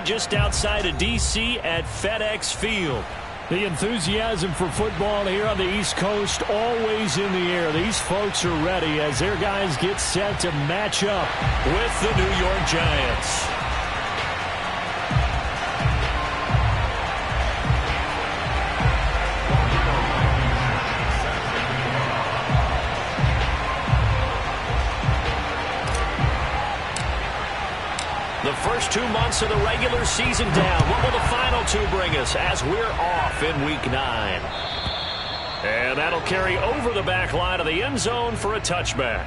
just outside of D.C. at FedEx Field. The enthusiasm for football here on the East Coast always in the air. These folks are ready as their guys get set to match up with the New York Giants. The first 2 months of the regular season down. What will the final 2 bring us as we're off in Week 9? And that'll carry over the back line of the end zone for a touchback.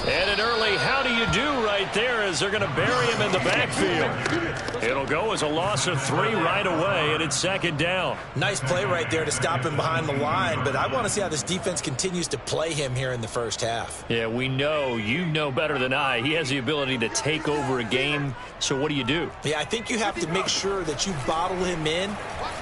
And an early how do you do right there as they're going to bury him in the backfield. It'll go as a loss of 3 right away, and it's second down. Nice play right there to stop him behind the line, but I want to see how this defense continues to play him here in the first half. Yeah, we know, you know better than I, he has the ability to take over a game, so what do you do? Yeah, I think you have to make sure that you bottle him in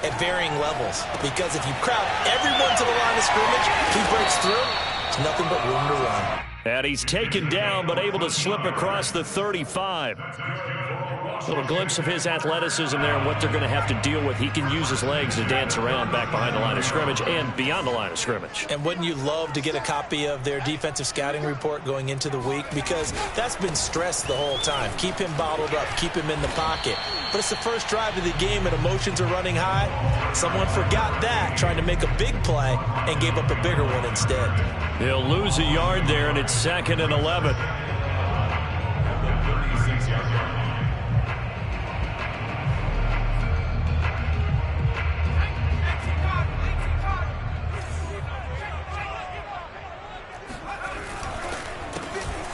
at varying levels, because if you crowd everyone to the line of scrimmage, he breaks through, it's nothing but room to run. And he's taken down, but able to slip across the 35. A little glimpse of his athleticism there and what they're going to have to deal with. He can use his legs to dance around back behind the line of scrimmage and beyond the line of scrimmage. And wouldn't you love to get a copy of their defensive scouting report going into the week? Because that's been stressed the whole time. Keep him bottled up. Keep him in the pocket. But it's the first drive of the game and emotions are running high. Someone forgot that, trying to make a big play, and gave up a bigger one instead. He'll lose a yard there, and it's 2nd and 11.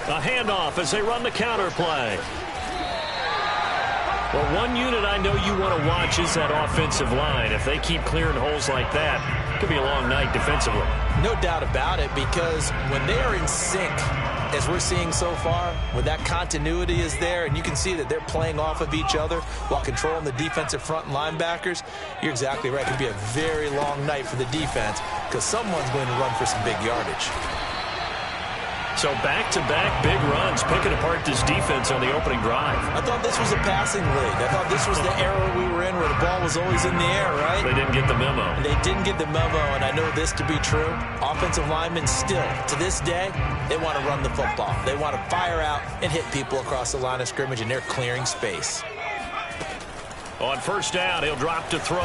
A handoff as they run the counter play. Well, one unit I know you want to watch is that offensive line. If they keep clearing holes like that, it could be a long night defensively. No doubt about it, because when they are in sync, as we're seeing so far, when that continuity is there and you can see that they're playing off of each other while controlling the defensive front and linebackers, you're exactly right. It could be a very long night for the defense because someone's going to run for some big yardage. So back-to-back big runs, picking apart this defense on the opening drive. I thought this was a passing league. I thought this was the era we were in where the ball was always in the air, right? They didn't get the memo. They didn't get the memo, and I know this to be true. Offensive linemen still, to this day, they want to run the football. They want to fire out and hit people across the line of scrimmage, and they're clearing space. On first down, he'll drop to throw.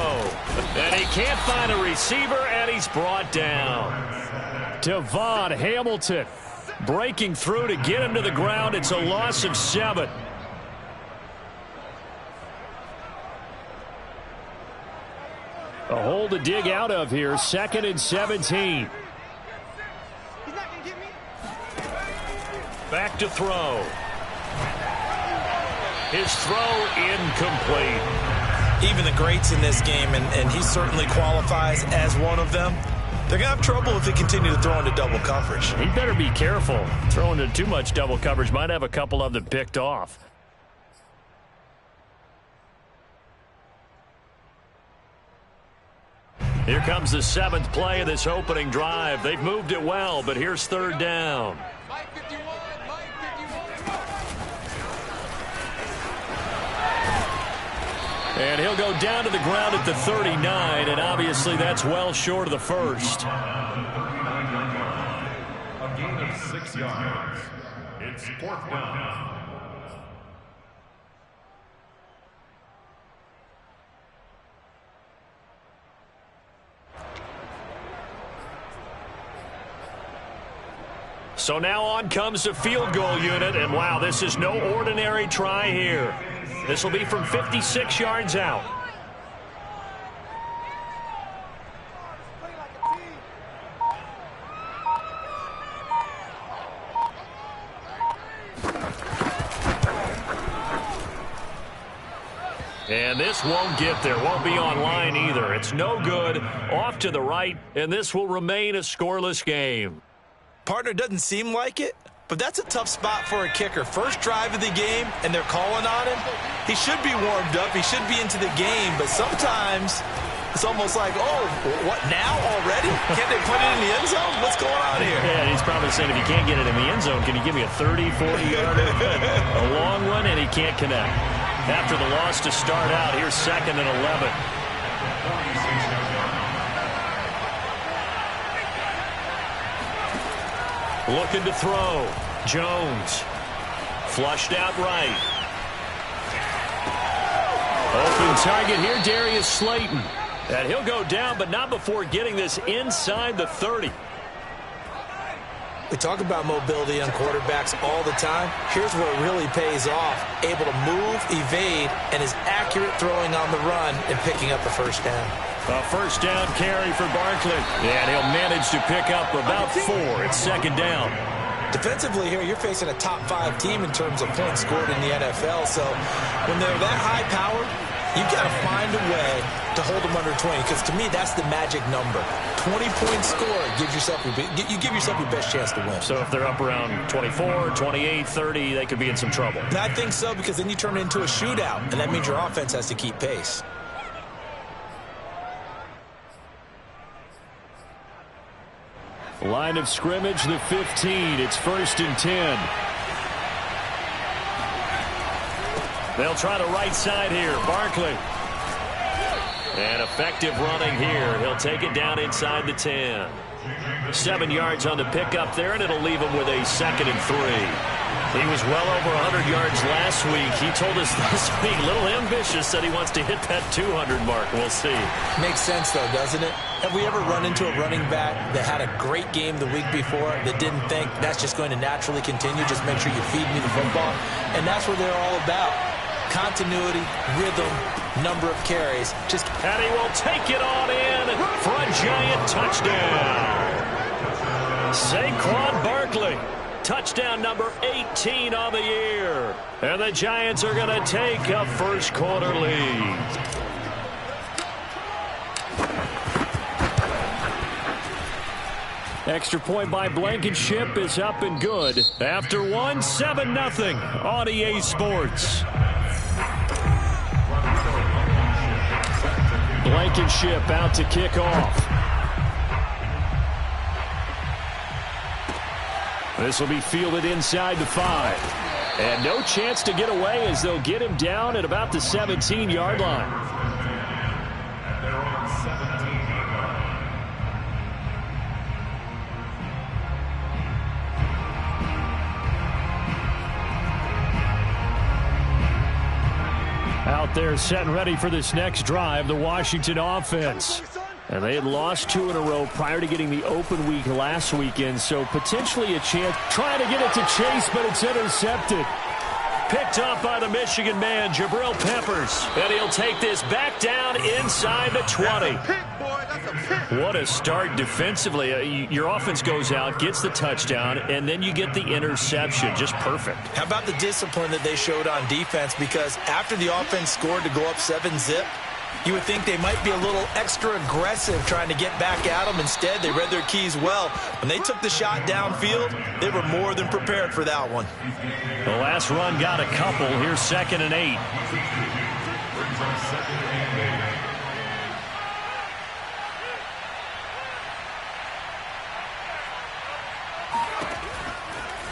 And he can't find a receiver, and he's brought down. Devon Hamilton breaking through to get him to the ground. It's a loss of 7. A hole to dig out of here. 2nd and 17. Back to throw. His throw incomplete. Even the greats in this game, and he certainly qualifies as one of them, they're going to have trouble if they continue to throw into double coverage. He better be careful. Throwing into too much double coverage might have a couple of them picked off. Here comes the 7th play of this opening drive. They've moved it well, but here's 3rd down. And he'll go down to the ground at the 39, and obviously that's well short of the first. A gain of 6 yards. It's 4th down. So now on comes the field goal unit, and wow, this is no ordinary try here. This will be from 56 yards out. And this won't get there, won't be online either. It's no good, off to the right, and this will remain a scoreless game. Partner, doesn't seem like it, But that's a tough spot for a kicker. First drive of the game, and they're calling on him. He should be warmed up. He should be into the game. But sometimes it's almost like, oh, what, now already? Can't they put it in the end zone? What's going on here? Yeah, he's probably saying, if you can't get it in the end zone, can you give me a 30, 40-yarder? A long one, and he can't connect. After the loss to start out, here's 2nd and 11. Looking to throw. Jones. Flushed out right. Open target here, Darius Slayton. And he'll go down, but not before getting this inside the 30. We talk about mobility on quarterbacks all the time. Here's where it really pays off. Able to move, evade, and is accurate throwing on the run and picking up the first down. A first down carry for Barkley. And he'll manage to pick up about 4. It's 2nd down. Defensively here, you're facing a top 5 team in terms of points scored in the NFL. So when they're that high powered, you've got to find a way to hold them under 20, because to me, that's the magic number. 20-point score gives yourself you give yourself your best chance to win. So if they're up around 24, 28, 30, they could be in some trouble. And I think so, because then you turn it into a shootout, and that means your offense has to keep pace. Line of scrimmage, the 15. It's 1st and 10. They'll try the right side here. Barkley. And effective running here. He'll take it down inside the 10. 7 yards on the pickup there, and it'll leave him with a 2nd and 3. He was well over 100 yards last week. He told us this week, a little ambitious, said he wants to hit that 200 mark. We'll see. Makes sense, though, doesn't it? Have we ever run into a running back that had a great game the week before that didn't think that's just going to naturally continue? Just make sure you feed me the football. And that's what they're all about. Continuity, rhythm, number of carries. And he will take it on in for a giant touchdown. Saquon Barkley. Touchdown number 18 on the year. And the Giants are going to take a first quarter lead. Extra point by Blankenship is up and good. After 1, 7-0 on EA Sports. Blankenship out to kick off. This will be fielded inside the 5. And no chance to get away as they'll get him down at about the 17-yard line. They're on 17-yard line. Out there set and ready for this next drive, the Washington offense. And they had lost 2 in a row prior to getting the open week last weekend, so potentially a chance trying to get it to Chase, but it's intercepted. Picked up by the Michigan man, Jabril Peppers. And he'll take this back down inside the 20. What a start defensively. Your offense goes out, gets the touchdown, and then you get the interception. Just perfect. How about the discipline that they showed on defense? Because after the offense scored to go up 7-zip, you would think they might be a little extra aggressive trying to get back at them. Instead, they read their keys well. When they took the shot downfield, they were more than prepared for that one. The last run got a couple. Here's 2nd and 8.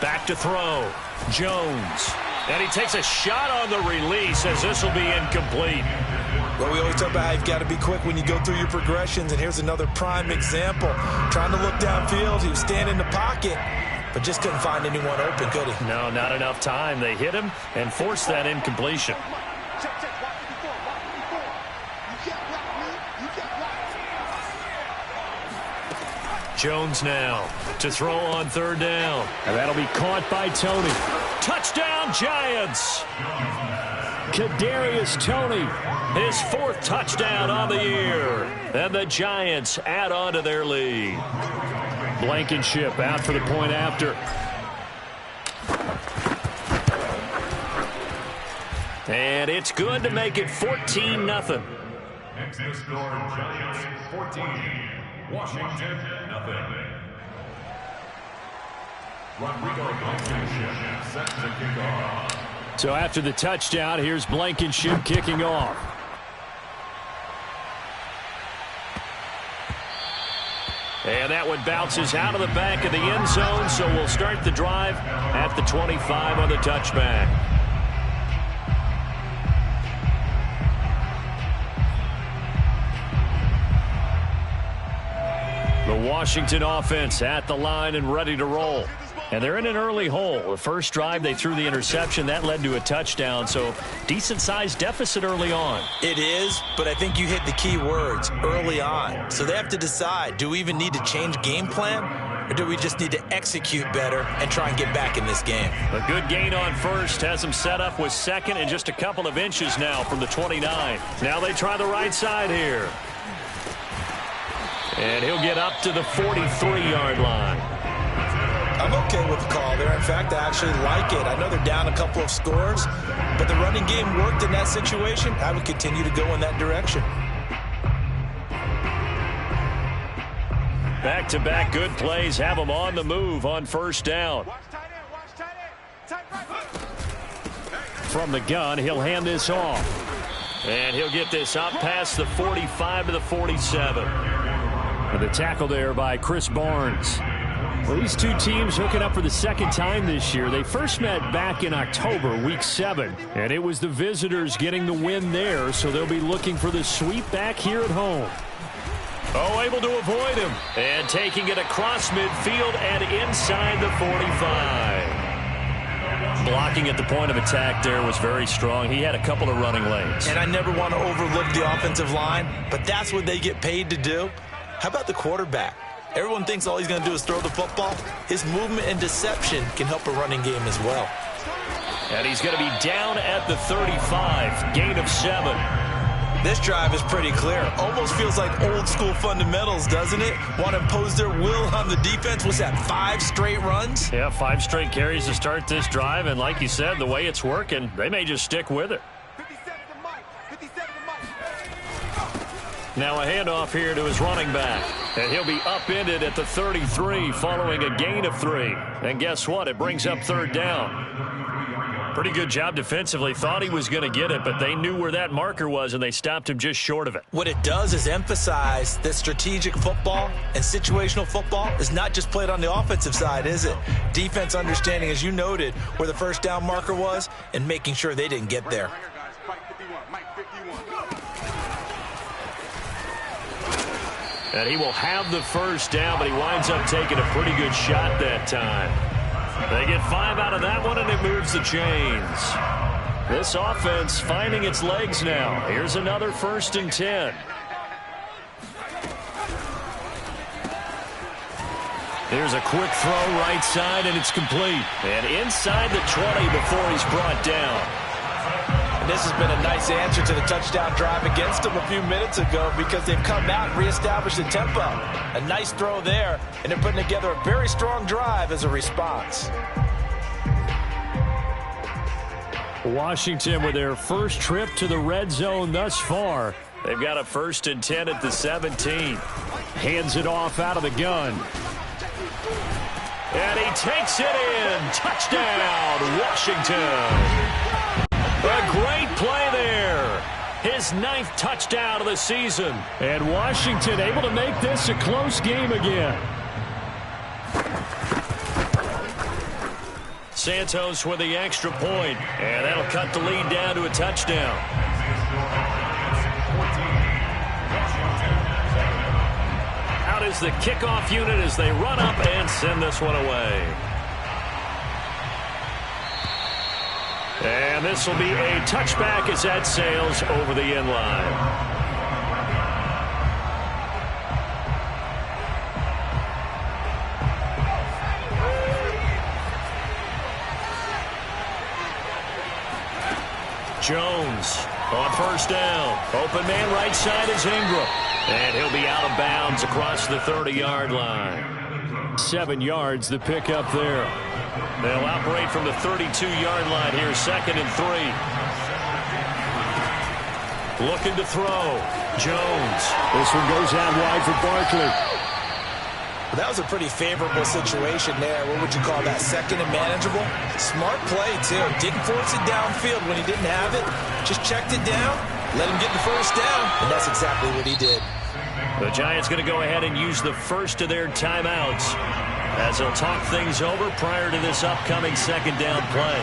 Back to throw. Jones. And he takes a shot on the release as this will be incomplete. Well, we always talk about how you've got to be quick when you go through your progressions, and here's another prime example. Trying to look downfield, he was standing in the pocket, but just couldn't find anyone open, could he? No, not enough time. They hit him and forced that incompletion. Jones now to throw on 3rd down. And that'll be caught by Tony. Touchdown, Giants! Kadarius Toney. His 4th touchdown on the year. And the Giants add on to their lead. Blankenship out for the point after. And it's good to make it 14-0. Next to score, Giants 14, Washington 0. Set to kick off. So after the touchdown, here's Blankenship kicking off. And that one bounces out of the back of the end zone, so we'll start the drive at the 25 on the touchback. The Washington offense at the line and ready to roll. And they're in an early hole. The first drive, they threw the interception. That led to a touchdown, so decent-sized deficit early on. It is, but I think you hit the key words, early on. So they have to decide, do we even need to change game plan, or do we just need to execute better and try and get back in this game? A good gain on first has them set up with second and just a couple of inches now from the 29. Now they try the right side here. And he'll get up to the 43-yard line. I'm okay with the call there. In fact, I actually like it. I know they're down a couple of scores, but the running game worked in that situation. I would continue to go in that direction. Back-to-back good plays have them on the move on first down. From the gun, he'll hand this off. And he'll get this up past the 45 to the 47. And the tackle there by Chris Barnes. Well, these two teams hooking up for the second time this year. They first met back in October, week 7. And it was the visitors getting the win there, so they'll be looking for the sweep back here at home. Oh, able to avoid him. And taking it across midfield and inside the 45. Blocking at the point of attack there was very strong. He had a couple of running lanes. And I never want to overlook the offensive line, but that's what they get paid to do. How about the quarterback? Everyone thinks all he's going to do is throw the football. His movement and deception can help a running game as well. And he's going to be down at the 35, gain of 7. This drive is pretty clear. Almost feels like old school fundamentals, doesn't it? Want to impose their will on the defense. What's that, 5 straight runs? Yeah, 5 straight carries to start this drive. And like you said, the way it's working, they may just stick with it. Now a handoff here to his running back. And he'll be upended at the 33 following a gain of 3. And guess what? It brings up third down. Pretty good job defensively. Thought he was going to get it, but they knew where that marker was, and they stopped him just short of it. What it does is emphasize that strategic football and situational football is not just played on the offensive side, is it? Defense understanding, as you noted, where the first down marker was and making sure they didn't get there. And he will have the first down, but he winds up taking a pretty good shot that time. They get 5 out of that one, and it moves the chains. This offense finding its legs now. Here's another 1st and 10. Here's a quick throw right side, and it's complete. And inside the 20 before he's brought down. This has been a nice answer to the touchdown drive against them a few minutes ago because they've come out and reestablished the tempo. A nice throw there, and they're putting together a very strong drive as a response. Washington with their first trip to the red zone thus far. They've got a 1st and 10 at the 17. Hands it off out of the gun. And he takes it in. Touchdown, Washington. A great play there. His 9th touchdown of the season. And Washington able to make this a close game again. Santos with the extra point. And that'll cut the lead down to a touchdown. Out is the kickoff unit as they run up and send this one away. And this will be a touchback as that sails over the end line. Jones on first down. Open man right side is Ingram. And he'll be out of bounds across the 30-yard line. 7 yards the pickup there. They'll operate from the 32-yard line here, 2nd and 3. Looking to throw. Jones. This one goes out wide for Barkley. That was a pretty favorable situation there. What would you call that? Second and manageable? Smart play, too. Didn't force it downfield when he didn't have it. Just checked it down, let him get the first down, and that's exactly what he did. The Giants going to go ahead and use the first of their timeouts as they'll talk things over prior to this upcoming second down play.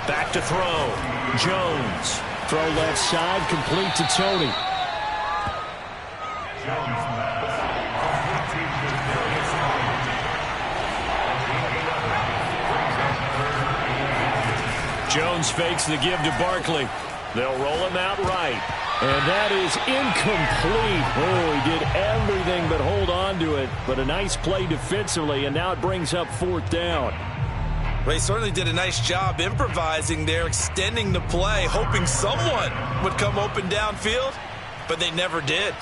Back to throw. Jones. Throw left side, complete to Tony. Jones fakes the give to Barkley. They'll roll him out right. And that is incomplete. Oh, he did everything but hold on to it. But a nice play defensively, and now it brings up fourth down. Well, he certainly did a nice job improvising there, extending the play, hoping someone would come open downfield, but they never did.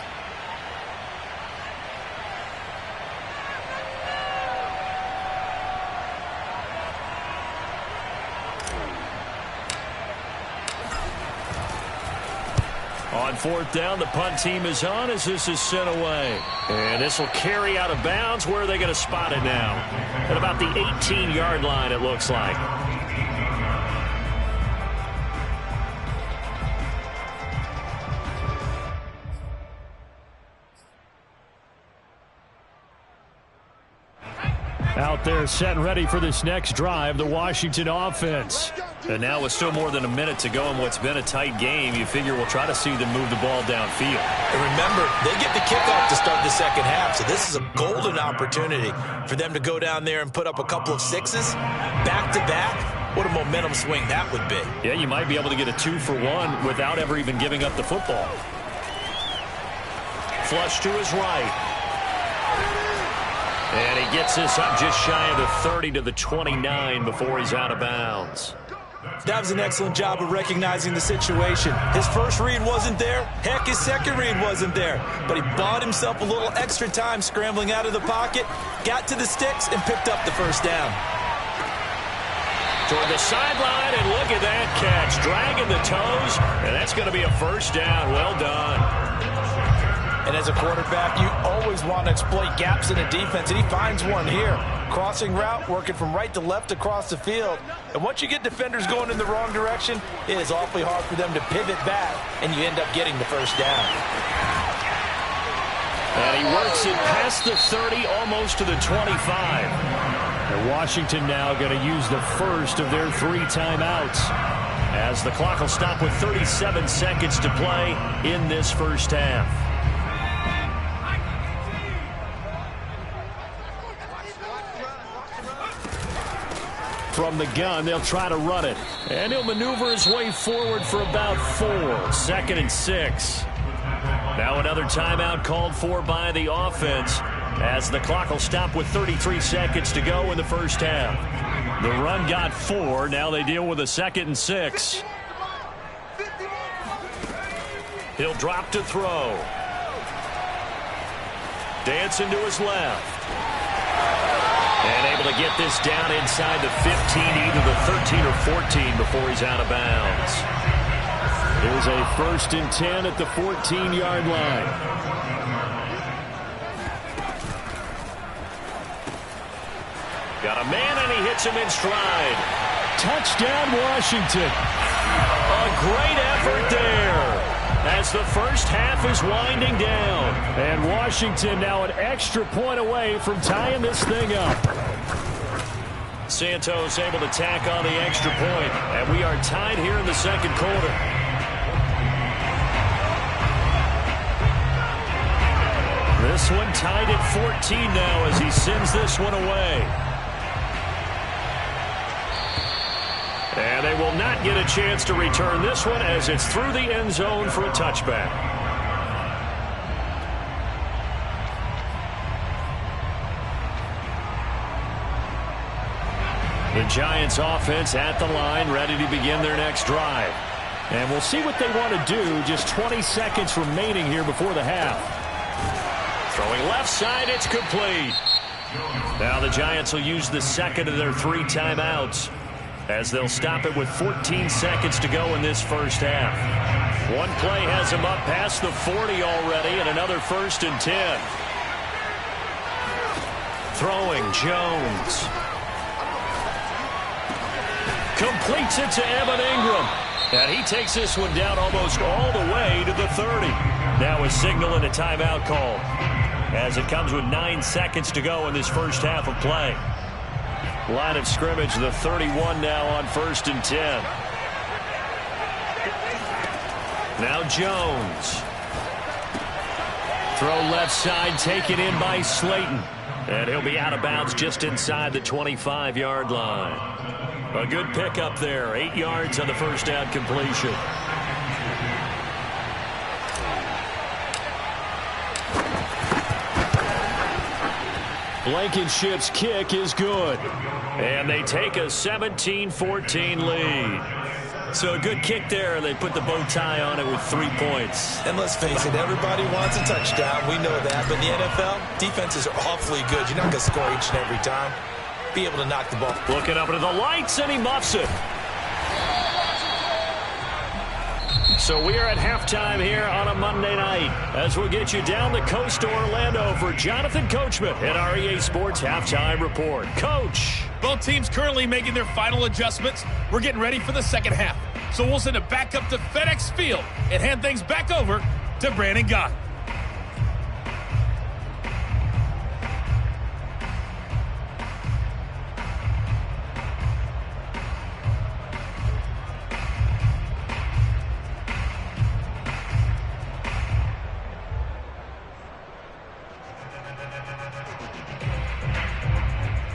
On fourth down, the punt team is on as this is sent away. And this will carry out of bounds. Where are they going to spot it now? At about the 18-yard line, it looks like. Out there set and ready for this next drive, the Washington offense. And now with still more than a minute to go in what's been a tight game, you figure we'll try to see them move the ball downfield. And remember, they get the kickoff to start the second half, so this is a golden opportunity for them to go down there and put up a couple of sixes back-to-back. What a momentum swing that would be. Yeah, you might be able to get a 2-for-1 without ever even giving up the football. Flush to his right. And he gets this up just shy of the 30 to the 29 before he's out of bounds. That was an excellent job of recognizing the situation. His first read wasn't there. Heck, his second read wasn't there. But he bought himself a little extra time scrambling out of the pocket, got to the sticks, and picked up the first down. Toward the sideline, and look at that catch. Dragging the toes, and that's going to be a first down. Well done. And as a quarterback, you always want to exploit gaps in the defense, and he finds one here. Crossing route, working from right to left across the field. And once you get defenders going in the wrong direction, it is awfully hard for them to pivot back, and you end up getting the first down. And he works it past the 30, almost to the 25. And Washington now going to use the first of their 3 timeouts, as the clock will stop with 37 seconds to play in this first half. From the gun, they'll try to run it. And he'll maneuver his way forward for about 4. 2nd and 6. Now another timeout called for by the offense, as the clock will stop with 33 seconds to go in the first half. The run got 4. Now they deal with a 2nd and 6. He'll drop to throw. Dancing to his left. And able to get this down inside the 15, either the 13 or 14 before he's out of bounds. Here's a 1st and 10 at the 14-yard line. Got a man, and he hits him in stride. Touchdown, Washington. A great effort there, as the first half is winding down. And Washington now an extra point away from tying this thing up. Santos able to tack on the extra point, and we are tied here in the second quarter. This one tied at 14 now as he sends this one away. And they will not get a chance to return this one as it's through the end zone for a touchback. The Giants offense at the line, ready to begin their next drive. And we'll see what they want to do. Just 20 seconds remaining here before the half. Throwing left side, it's complete. Now the Giants will use the second of their 3 timeouts, as they'll stop it with 14 seconds to go in this first half. One play has them up past the 40 already, and another 1st and 10. Throwing, Jones. Completes it to Evan Ingram. And he takes this one down almost all the way to the 30. Now a signal and a timeout call, as it comes with 9 seconds to go in this first half of play. Line of scrimmage, the 31 now on 1st and 10. Now Jones. Throw left side, taken in by Slayton. And he'll be out of bounds just inside the 25-yard line. A good pickup there. 8 yards on the first down completion. Blankenship's kick is good. And they take a 17-14 lead. So a good kick there, and they put the bow tie on it with 3 points. And let's face it, everybody wants a touchdown. We know that. But in the NFL, defenses are awfully good. You're not going to score each and every time. Be able to knock the ball. Looking up into the lights, and he muffs it. So we are at halftime here on a Monday night, as we'll get you down the coast to Orlando for Jonathan Coachman at our EA Sports Halftime Report. Coach. Both teams currently making their final adjustments. We're getting ready for the second half. So we'll send it back up to FedEx Field and hand things back over to Brandon Gott.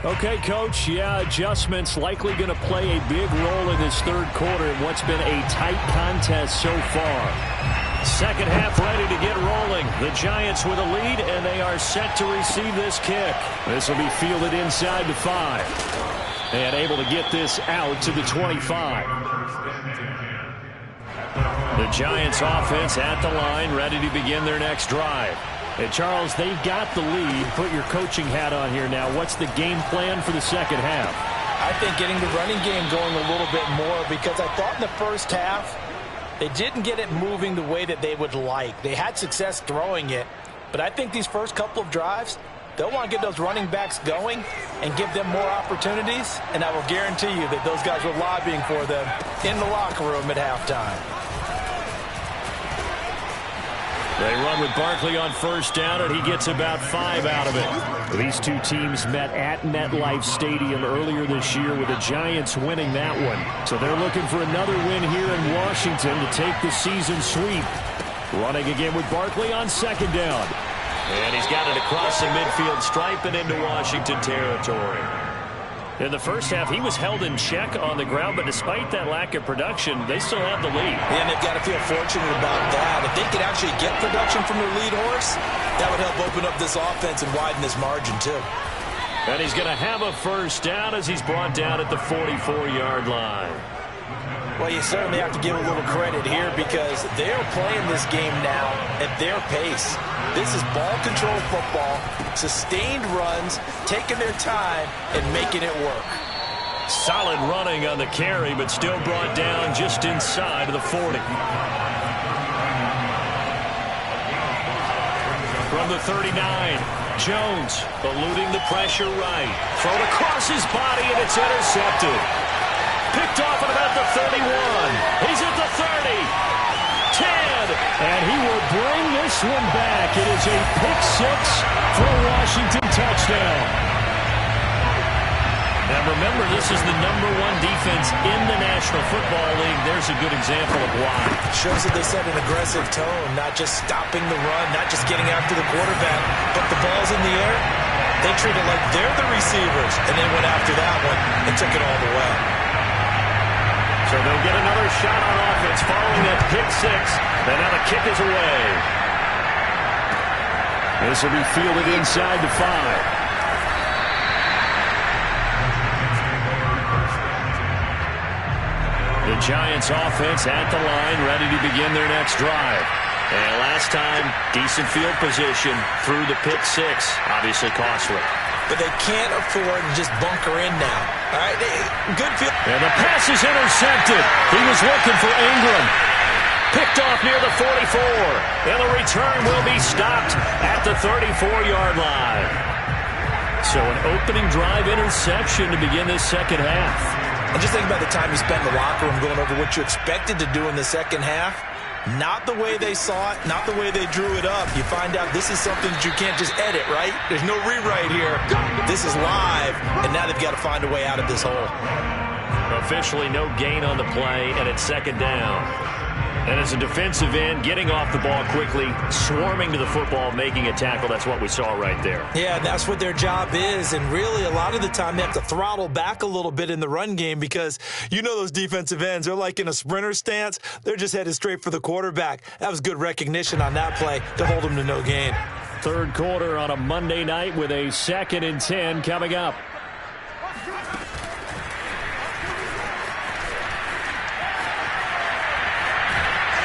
Okay, Coach, adjustments likely going to play a big role in this third quarter in what's been a tight contest so far. Second half ready to get rolling. The Giants with a lead, and they are set to receive this kick. This will be fielded inside the 5. And able to get this out to the 25. The Giants offense at the line, ready to begin their next drive. Hey, Charles, they've got the lead. Put your coaching hat on here now. What's the game plan for the second half? I think getting the running game going a little bit more, because I thought in the first half they didn't get it moving the way that they would like. They had success throwing it, but I think these first couple of drives, they'll want to get those running backs going and give them more opportunities, and I will guarantee you that those guys were lobbying for them in the locker room at halftime. They run with Barkley on first down, and he gets about 5 out of it. These two teams met at MetLife Stadium earlier this year, with the Giants winning that one. So they're looking for another win here in Washington to take the season sweep. Running again with Barkley on second down. And he's got it across the midfield stripe and into Washington territory. In the first half, he was held in check on the ground, but despite that lack of production, they still have the lead. And they've got to feel fortunate about that. If they could actually get production from their lead horse, that would help open up this offense and widen this margin, too. And he's going to have a first down as he's brought down at the 44-yard line. Well, you certainly have to give a little credit here, because they're playing this game now at their pace. This is ball control football, sustained runs, taking their time, and making it work. Solid running on the carry, but still brought down just inside of the 40. From the 39, Jones eluding the pressure right. Thrown across his body, and it's intercepted. Picked off at about the 31. He's at the 30. 10. And he will bring this one back. It is a pick 6 for a Washington touchdown. Now remember, this is the #1 defense in the National Football League. There's a good example of why. Shows that they set an aggressive tone, not just stopping the run, not just getting after the quarterback, but the ball's in the air. They treat it like they're the receivers, and then went after that one and took it all the way. So they'll get another shot on offense following that pick 6. And now the kick is away. This will be fielded inside the 5. The Giants offense at the line, ready to begin their next drive. And last time, decent field position through the pick 6. Obviously costly. But they can't afford to just bunker in now. All right, good field. And the pass is intercepted. He was looking for Ingram. Picked off near the 44. And the return will be stopped at the 34-yard line. So an opening drive interception to begin this second half. And just think about the time you spent in the locker room going over what you expected to do in the second half. Not the way they saw it, not the way they drew it up. You find out this is something that you can't just edit, right? There's no rewrite here. This is live, and now they've got to find a way out of this hole. Officially no gain on the play, and it's second down. And as a defensive end, getting off the ball quickly, swarming to the football, making a tackle, that's what we saw right there. Yeah, that's what their job is, and really a lot of the time they have to throttle back a little bit in the run game because you know those defensive ends, they're like in a sprinter stance. They're just headed straight for the quarterback. That was good recognition on that play to hold them to no gain. Third quarter on a Monday night with a 2nd and 10 coming up.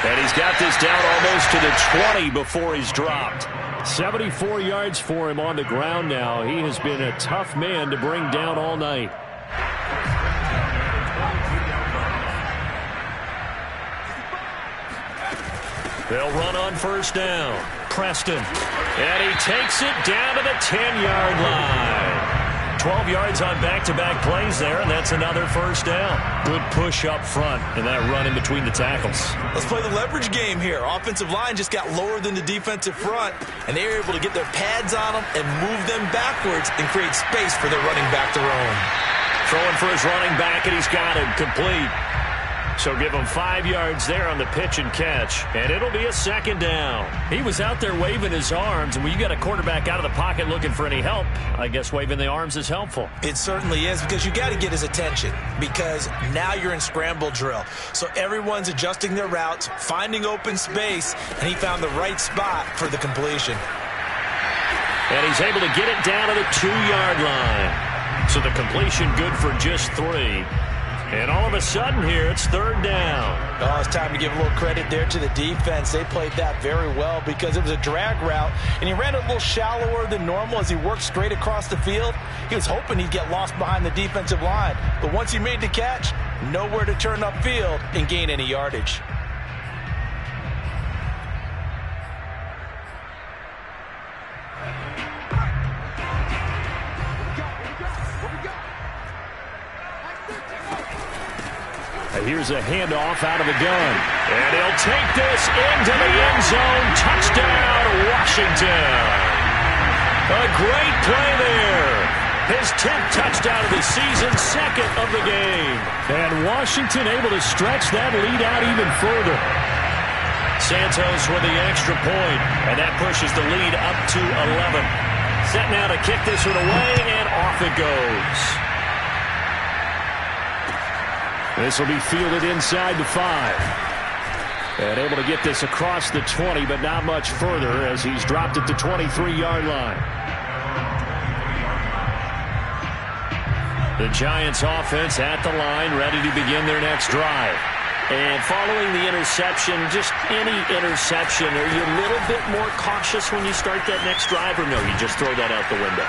And he's got this down almost to the 20 before he's dropped. 74 yards for him on the ground now. He has been a tough man to bring down all night. They'll run on first down. Preston. And he takes it down to the 10-yard line. 12 yards on back-to-back plays there, and that's another first down. Good push up front, and that run in between the tackles. Let's play the leverage game here. Offensive line just got lower than the defensive front, and they were able to get their pads on them and move them backwards and create space for their running back to roam. Throwing for his running back, and he's got it complete. So give him 5 yards there on the pitch and catch, and it'll be a second down. He was out there waving his arms, and when you got a quarterback out of the pocket looking for any help, I guess waving the arms is helpful. It certainly is, because you got to get his attention, because now you're in scramble drill. So everyone's adjusting their routes, finding open space, and he found the right spot for the completion. And he's able to get it down to the 2-yard line. So the completion good for just 3. And all of a sudden here, it's third down. Oh, it's time to give a little credit there to the defense. They played that very well because it was a drag route, and he ran it a little shallower than normal as he worked straight across the field. He was hoping he'd get lost behind the defensive line. But once he made the catch, nowhere to turn upfield and gain any yardage. Here's a handoff out of the gun. And he'll take this into the end zone. Touchdown, Washington. A great play there. His 10th touchdown of the season, 2nd of the game. And Washington able to stretch that lead out even further. Santos with the extra point, and that pushes the lead up to 11. Set now to kick this one away, and off it goes. This will be fielded inside the 5. And able to get this across the 20, but not much further as he's dropped at the 23-yard line. The Giants offense at the line, ready to begin their next drive. And following the interception, just any interception, are you a little bit more cautious when you start that next drive, or no, you just throw that out the window?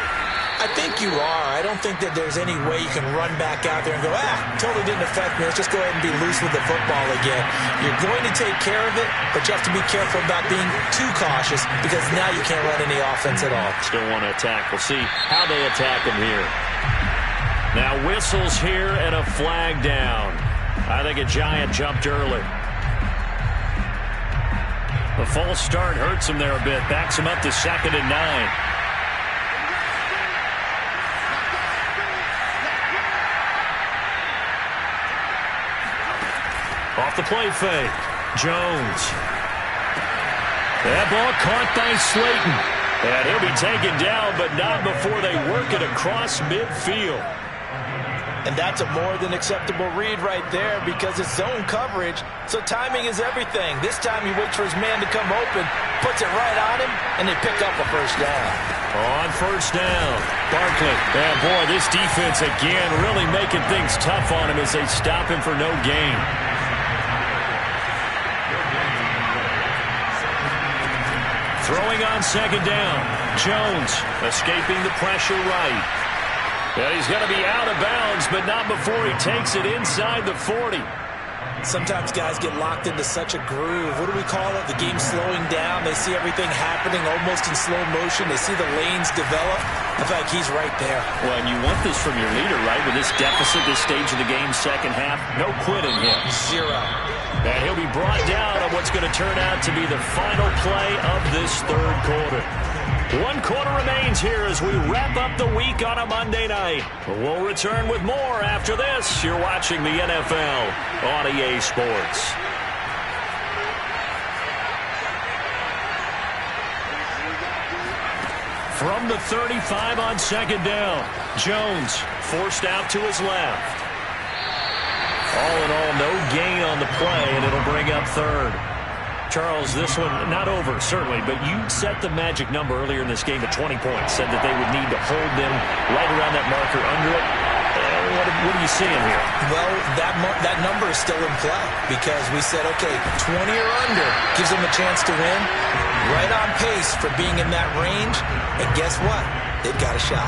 I think you are. I don't think that there's any way you can run back out there and go, totally didn't affect me. Let's just go ahead and be loose with the football again. You're going to take care of it, but you have to be careful about being too cautious because now you can't run any offense at all. Still want to attack. We'll see how they attack him here. Now whistles here and a flag down. I think a Giant jumped early. The false start hurts him there a bit. Backs him up to 2nd and 9. Off the play fake. Jones. That ball caught by Slayton. And he'll be taken down, but not before they work it across midfield. And that's a more than acceptable read right there because it's zone coverage, so timing is everything. This time he waits for his man to come open, puts it right on him, and they pick up a first down. On first down, Barkley. And boy, this defense again really making things tough on him as they stop him for no gain. Throwing on second down. Jones escaping the pressure right. And he's going to be out of bounds, but not before he takes it inside the 40. Sometimes guys get locked into such a groove. What do we call it? The game's slowing down. They see everything happening almost in slow motion. They see the lanes develop. I feel like he's right there. Well, and you want this from your leader, right? With this deficit, this stage of the game, second half, no quitting him. Zero. And he'll be brought down on what's going to turn out to be the final play of this third quarter. 1 quarter remains here as we wrap up the week on a Monday night. We'll return with more after this. You're watching the NFL on EA Sports. From the 35 on second down, Jones forced out to his left. All in all, no gain on the play, and it'll bring up third. Charles, this one not over, certainly, but you set the magic number earlier in this game at 20 points, said that they would need to hold them right around that marker under it. What are you seeing here? Well, that number is still in play because we said, okay, 20 or under gives them a chance to win. Right on pace for being in that range, and guess what? They've got a shot.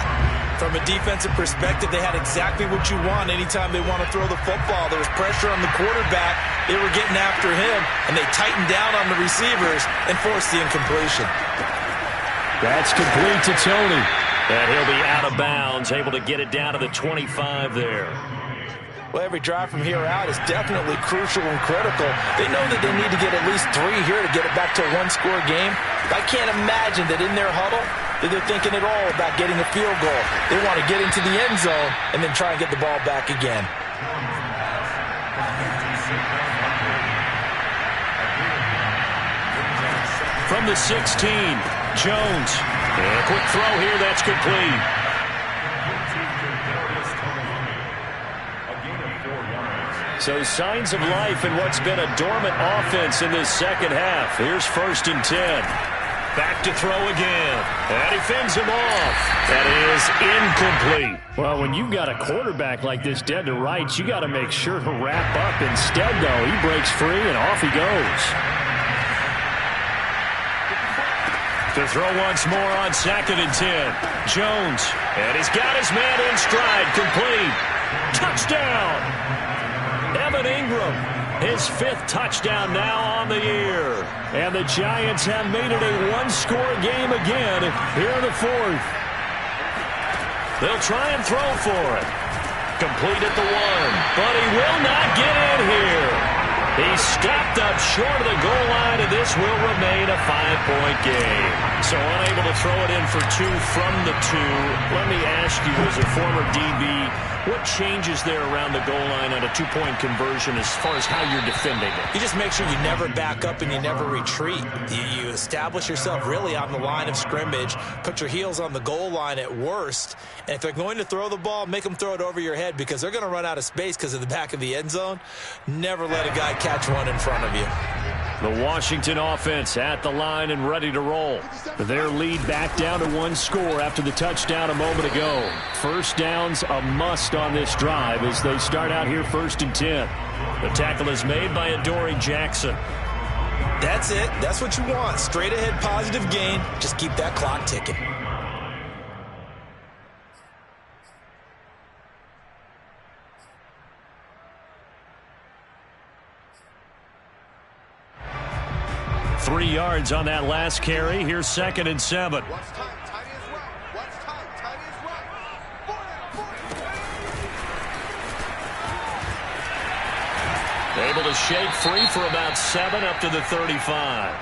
From a defensive perspective, they had exactly what you want anytime they want to throw the football. There was pressure on the quarterback. They were getting after him, and they tightened down on the receivers and forced the incompletion. That's complete to Tony. And he'll be out of bounds, able to get it down to the 25 there. Well, every drive from here out is definitely crucial and critical. They know that they need to get at least 3 here to get it back to a one-score game. I can't imagine that in their huddle that they're thinking at all about getting a field goal. They want to get into the end zone and then try and get the ball back again. From the 16, Jones. And a quick throw here, that's complete. So signs of life in what's been a dormant offense in this second half. Here's 1st and 10. Back to throw again. And he fends him off. That is incomplete. Well, when you've got a quarterback like this dead to rights, you got to make sure to wrap up. Instead, though, he breaks free and off he goes. To throw once more on 2nd and 10. Jones. And he's got his man in stride. Complete. Touchdown. Evan Ingram, his 5th touchdown now on the year. And the Giants have made it a one-score game again here in the 4th. They'll try and throw for it. Complete at the 1, but he will not get in here. He stepped up short of the goal line, and this will remain a 5-point game. So unable to throw it in for 2 from the 2. Let me ask you, as a former DB, what changes there around the goal line on a 2-point conversion as far as how you're defending it? You just make sure you never back up and you never retreat. You establish yourself really on the line of scrimmage, put your heels on the goal line at worst, and if they're going to throw the ball, make them throw it over your head because they're going to run out of space because of the back of the end zone. Never let a guy catch one in front of you. The Washington offense at the line and ready to roll. Their lead back down to 1 score after the touchdown a moment ago. First downs a must on this drive as they start out here 1st and 10. The tackle is made by Adoree Jackson. That's it. That's what you want. Straight ahead positive gain. Just keep that clock ticking. Three yards on that last carry. Here's 2nd and 7. Able to shake free for about 7 up to the 35.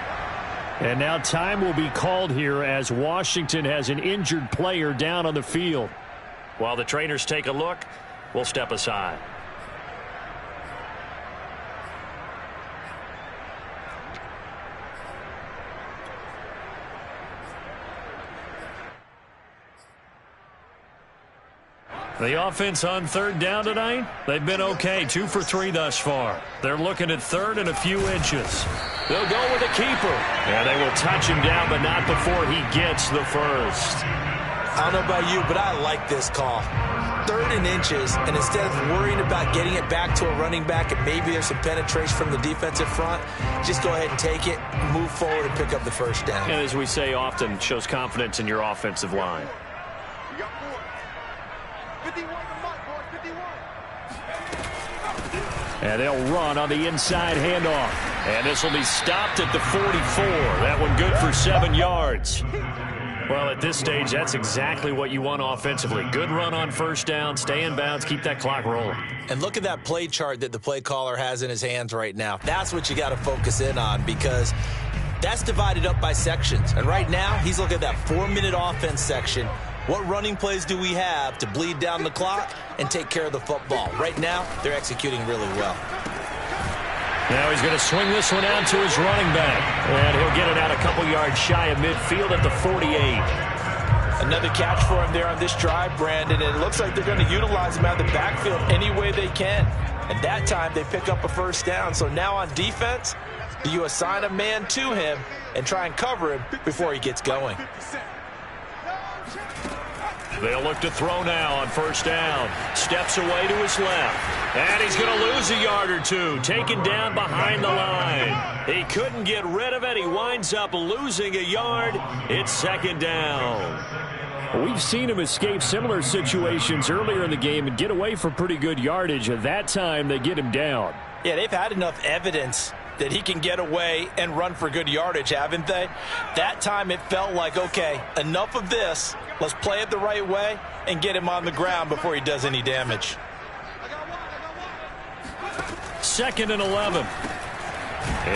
And now time will be called here as Washington has an injured player down on the field. While the trainers take a look, we'll step aside. The offense on 3rd down tonight, they've been okay. 2 for 3 thus far. They're looking at 3rd and a few inches. They'll go with a keeper. And they will touch him down, but not before he gets the first. I don't know about you, but I like this call. 3rd and inches, and instead of worrying about getting it back to a running back and maybe there's some penetration from the defensive front, just go ahead and take it, move forward, and pick up the first down. And as we say often, shows confidence in your offensive line. 51 to Mike, boys, 51. And they'll run on the inside handoff. And this will be stopped at the 44. That one good for 7 yards. Well, at this stage, that's exactly what you want offensively. Good run on first down, stay in bounds, keep that clock rolling. And look at that play chart that the play caller has in his hands right now. That's what you got to focus in on, because that's divided up by sections. And right now, he's looking at that 4-minute offense section. What running plays do we have to bleed down the clock and take care of the football? Right now, they're executing really well. Now he's going to swing this one out to his running back. And he'll get it out a couple yards shy of midfield at the 48. Another catch for him there on this drive, Brandon. And it looks like they're going to utilize him out of the backfield any way they can. And that time, they pick up a first down. So now on defense, do you assign a man to him and try and cover him before he gets going? They'll look to throw now on first down. Steps away to his left. And he's going to lose a yard or two. Taken down behind the line. He couldn't get rid of it. He winds up losing a yard. It's second down. We've seen him escape similar situations earlier in the game and get away for pretty good yardage. At that time, they get him down. Yeah, they've had enough evidence that he can get away and run for good yardage, haven't they? That time it felt like, okay, enough of this. Let's play it the right way and get him on the ground before he does any damage. 2nd and 11.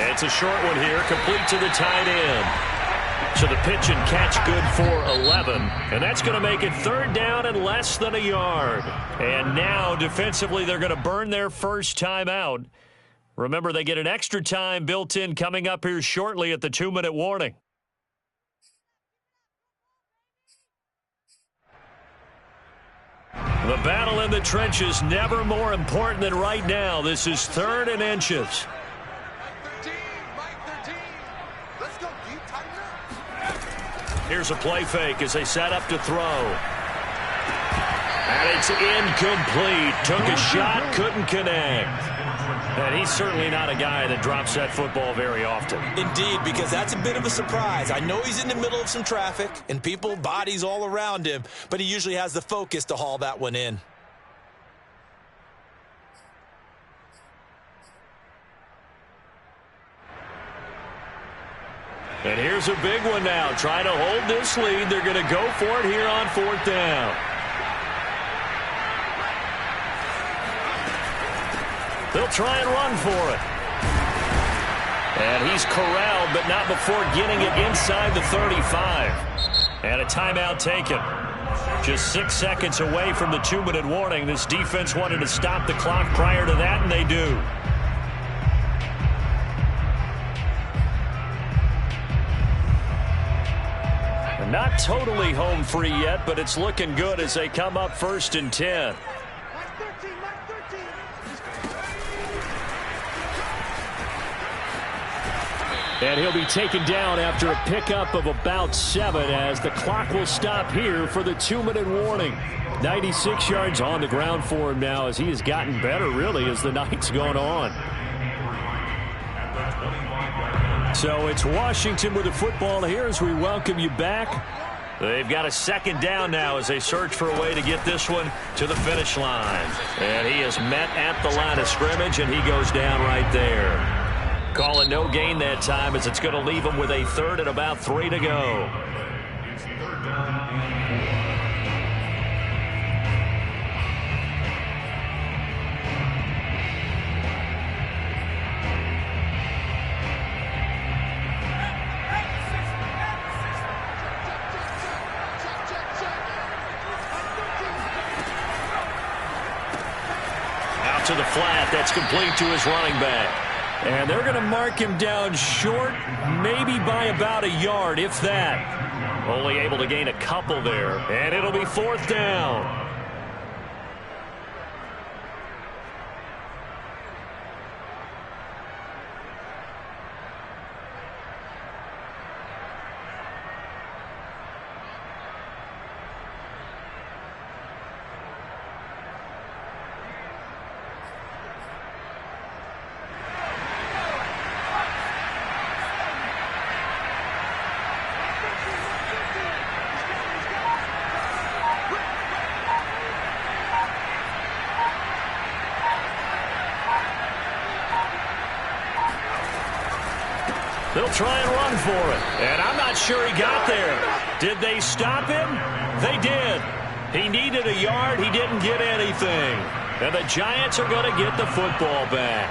It's a short one here, complete to the tight end. So the pitch and catch good for 11. And that's going to make it 3rd down and less than a yard. And now defensively they're going to burn their first time out. Remember, they get an extra time built in coming up here shortly at the 2-minute warning. The battle in the trenches never more important than right now. This is 3rd and inches. Here's a play fake as they set up to throw. And it's incomplete. Took a shot, couldn't connect. And he's certainly not a guy that drops that football very often. Indeed, because that's a bit of a surprise. I know he's in the middle of some traffic and people, bodies all around him, but he usually has the focus to haul that one in. And here's a big one now. Trying to hold this lead. They're going to go for it here on 4th down. They'll try and run for it. And he's corralled, but not before getting it inside the 35. And a timeout taken. Just 6 seconds away from the 2-minute warning. This defense wanted to stop the clock prior to that, and they do. Not totally home free yet, but it's looking good as they come up 1st and 10. And he'll be taken down after a pickup of about 7 as the clock will stop here for the 2-minute warning. 96 yards on the ground for him now as he has gotten better really as the night's gone on. So it's Washington with the football here as we welcome you back. They've got a 2nd down now as they search for a way to get this one to the finish line. And he is met at the line of scrimmage, and he goes down right there. Call it no gain that time as it's going to leave him with a 3rd and about 3 to go. To the flat, that's complete to his running back. And they're going to mark him down short, maybe by about a yard, if that. Only able to gain a couple there, and it'll be 4th down. They'll try and run for it. And I'm not sure he got there. Did they stop him? They did. He needed a yard. He didn't get anything. And the Giants are going to get the football back.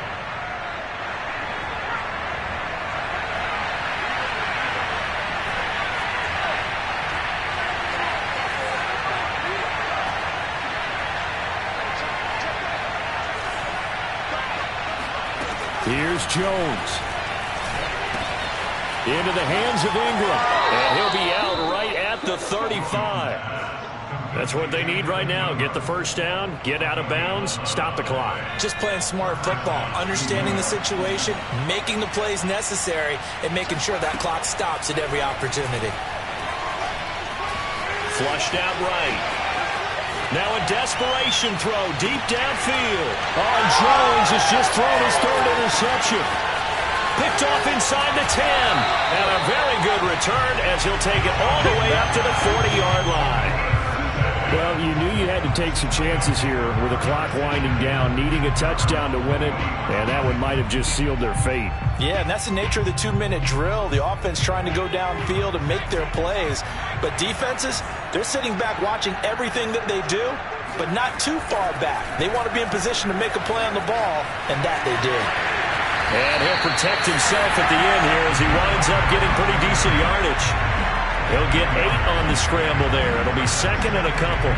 Here's Jones. Into the hands of Ingram. And he'll be out right at the 35. That's what they need right now. Get the first down, get out of bounds, stop the clock. Just playing smart football, understanding the situation, making the plays necessary, and making sure that clock stops at every opportunity. Flushed out right. Now a desperation throw deep downfield. Oh, Jones has just thrown his third interception. Picked off inside the 10. And a very good return as he'll take it all the way up to the 40-yard line. Well, you knew you had to take some chances here with the clock winding down, needing a touchdown to win it, and that one might have just sealed their fate. Yeah, and that's the nature of the 2-minute drill. The offense trying to go downfield and make their plays. But defenses, they're sitting back watching everything that they do, but not too far back. They want to be in position to make a play on the ball, and that they did. And he'll protect himself at the end here as he winds up getting pretty decent yardage. He'll get 8 on the scramble there. It'll be second and a couple.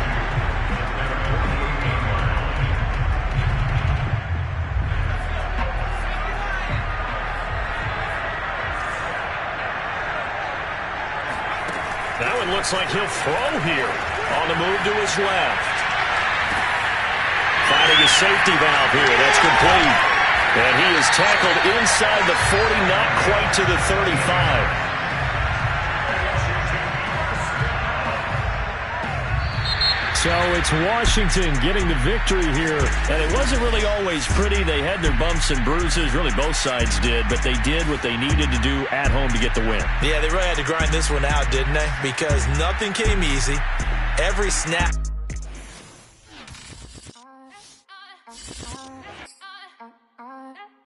That one looks like he'll throw here. On the move to his left. Finding a safety valve here. That's complete. And he is tackled inside the 40, not quite to the 35. So it's Washington getting the victory here. And it wasn't really always pretty. They had their bumps and bruises. Really, both sides did. But they did what they needed to do at home to get the win. Yeah, they really had to grind this one out, didn't they? Because nothing came easy. Every snap.